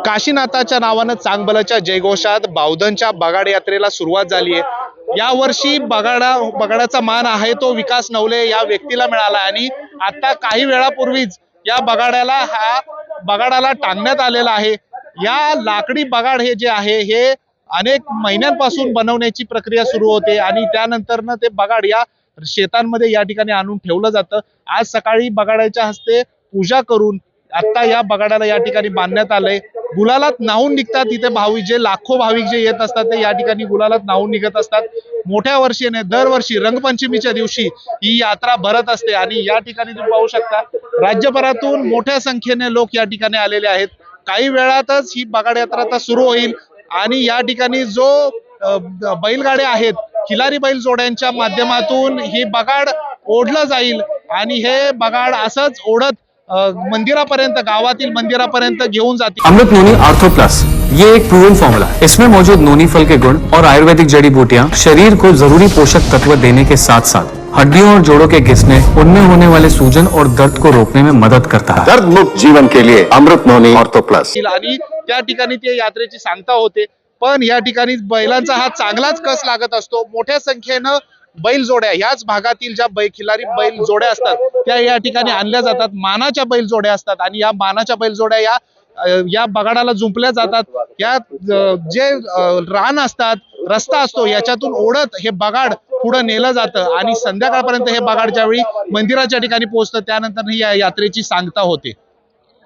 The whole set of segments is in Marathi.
काशीनाथाच्या नावानं चांगभलच्या जयघोषात बावधनच्या बगाड यात्रेला सुरुवात झाली आहे। यावर्षी बगाडाचा मान आहे तो विकास नवले या व्यक्तीला मिळाला आणि आता काही वेळापूर्वीच या बगाडाला टांगण्यात आलेला आहे। या लाकडी बगाड हे जे आहे हे अनेक महिन्यांपासून बनवण्याची प्रक्रिया सुरू होते आणि त्यानंतर ते बगाड या शेतांमध्ये या ठिकाणी आणून ठेवलं जातं। आज सकाळी बगाडाच्या हस्ते पूजा करून आता या बगाडाला या ठिकाणी बांधण्यात आलंय। गुलालात नाहून निघतात इथे भाविक, जे लाखो भाविक जे येत असतात ते या ठिकाणी गुलालात नाहून निघत असतात। मोठ्या वर्षीने दरवर्षी रंगपंचमीच्या दिवशी ही यात्रा भरत असते आणि या ठिकाणी तुम्ही पाहू शकता राज्यभरातून मोठ्या संख्येने लोक या ठिकाणी आलेले आहेत। काही वेळातच ही बगाड यात्रा आता सुरू होईल आणि या ठिकाणी जो बैलगाड्या आहेत, खिलारी बैल जोड्यांच्या माध्यमातून ही बगाड ओढलं जाईल आणि हे बगाड असंच ओढत मंदिरापर्यंत, गावातील मंदिरापर्यंत घेऊन जातील। अमृत नोनी आर्थो प्लस, ये एक प्रूवन फॉर्मूला है। इसमें मौजूद नोनी फल के गुण और आयुर्वेदिक जड़ी बूटियां शरीर को जरूरी पोषक तत्व देने के साथ साथ हड्डियों और जोड़ों के घिसने, उनमें होने वाले सूजन और दर्द को रोकने में मदद करता है। दर्द मुक्त जीवन के लिए अमृत नोनी आर्थो प्लस। आणि त्या ठिकाणी ते यात्रेची सांगता होते, पण या ठिकाणी बैलांचा हा चांगलाच कस लागत असतो। मोठ्या संख्येनं बैल जोड्या याच भागातील ज्या खिलारी बैल जोड्या असतात त्या या ठिकाणी आणल्या जातात। मानाच्या बैल जोड्या असतात आणि या मानाच्या बैल जोड्या या बगाडाला जुंपल्या जातात। या जे रान असतात, रस्ता असतो, याच्यातून ओढत हे बगाड पुढे नेलं जातं आणि संध्याकाळपर्यंत हे बगाड ज्यावेळी मंदिराच्या ठिकाणी पोहोचतं त्यानंतर ही या यात्रेची सांगता होते।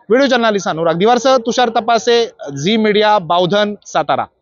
व्हिडिओ जर्नलिस्ट अनुराग दिवारसह तुषार तपासे, झी मीडिया, बावधन, सातारा।